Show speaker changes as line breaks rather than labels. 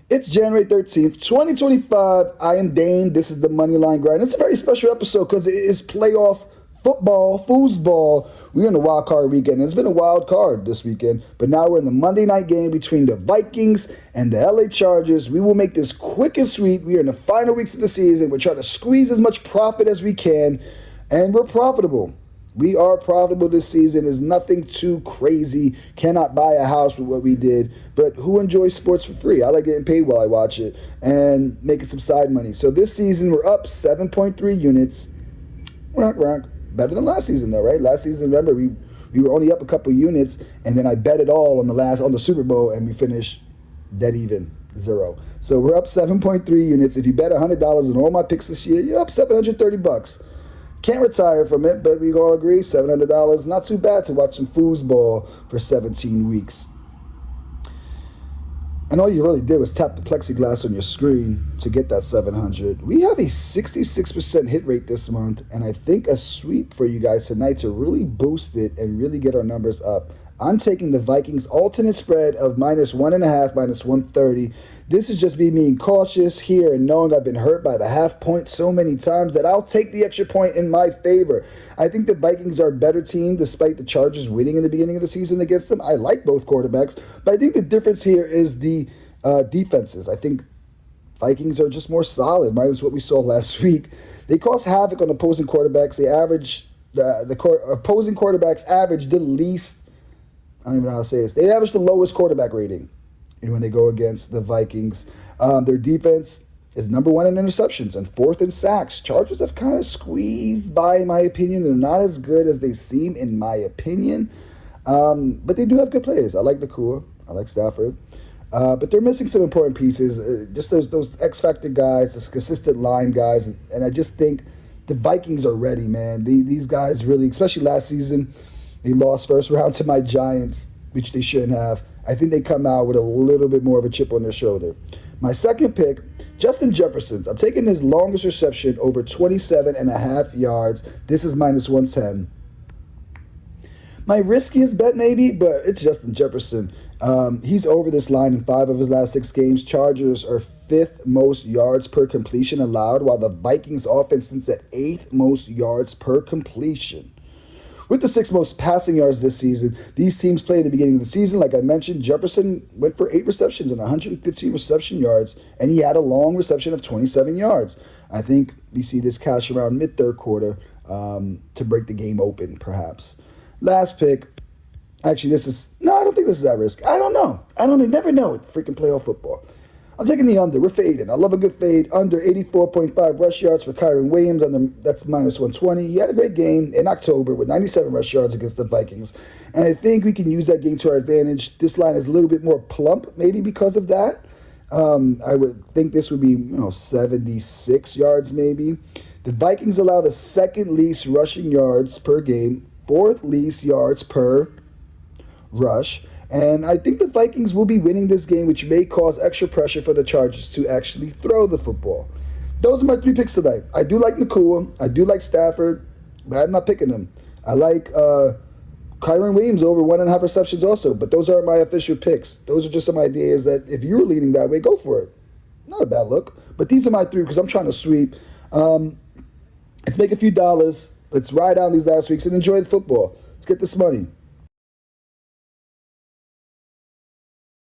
It's January 13th, 2025. I am Dane. This is the Moneyline Grind. It's a very special episode because it is playoff football, foosball. We're in the wild card weekend. It's been a wild card this weekend, but now we're in the Monday night game between the Vikings and the LA Chargers. We will make this quick and sweet. We are in the final weeks of the season. We're trying to squeeze as much profit as we can, and we're profitable. We are profitable this season. Is nothing too crazy. Cannot buy a house with what we did. But who enjoys sports for free? I like getting paid while I watch it and making some side money. So this season we're up 7.3 units. Better than last season though, right? Last season, remember, we were only up a couple units, and then I bet it all on the Super Bowl, and we finished dead even, zero. So we're up 7.3 units. If you bet $100 on all my picks this year, you're up $730. Can't retire from it, but we all agree $700, not too bad to watch some foosball for 17 weeks. And all you really did was tap the plexiglass on your screen to get that 700. We have a 66% hit rate this month, and I think a sweep for you guys tonight to really boost it and really get our numbers up. I'm taking the Vikings alternate spread of -1.5, -130. This is just me being cautious here and knowing I've been hurt by the half point so many times that I'll take the extra point in my favor. I think the Vikings are a better team despite the Chargers winning in the beginning of the season against them. I like both quarterbacks, but I think the difference here is the defenses. I think Vikings are just more solid, minus what we saw last week. They cause havoc on opposing quarterbacks. They average opposing quarterbacks average the least. I don't even know how to say this. They average the lowest quarterback rating when they go against the Vikings. Their defense is number one in interceptions and fourth in sacks. Chargers have kind of squeezed by, in my opinion. They're not as good as they seem, in my opinion. But they do have good players. I like Nakua. I like Stafford. But they're missing some important pieces. Just those X-factor guys, those consistent line guys. And I just think the Vikings are ready, man. These guys really, especially last season, they lost first round to my Giants, which they shouldn't have. I think they come out with a little bit more of a chip on their shoulder. My second pick, Justin Jefferson. I'm taking his longest reception over 27.5 yards. This is -110. My riskiest bet maybe, but it's Justin Jefferson. He's over this line in 5 of his last 6 games. Chargers are 5th most yards per completion allowed, while the Vikings offense sits at 8th most yards per completion. With the 6th most passing yards this season, these teams play at the beginning of the season. Like I mentioned, Jefferson went for 8 receptions and 115 reception yards, and he had a long reception of 27 yards. I think we see this cash around mid-third quarter to break the game open, perhaps. Last pick. Actually, I don't think this is that risk. I don't know. You never know with freaking playoff football. I'm taking the under. We're fading. I love a good fade. Under 84.5 rush yards for Kyren Williams. That's -120. He had a great game in October with 97 rush yards against the Vikings. And I think we can use that game to our advantage. This line is a little bit more plump, maybe because of that. I would think this would be 76 yards maybe. The Vikings allow the 2nd least rushing yards per game, 4th least yards per rush. And I think the Vikings will be winning this game, which may cause extra pressure for the Chargers to actually throw the football. Those are my 3 picks tonight. I do like Nakua. I do like Stafford, but I'm not picking them. I like Kyren Williams over 1.5 receptions also, but those aren't my official picks. Those are just some ideas that if you're leaning that way, go for it. Not a bad look. But these are my 3 because I'm trying to sweep. Let's make a few dollars. Let's ride on these last weeks and enjoy the football. Let's get this money.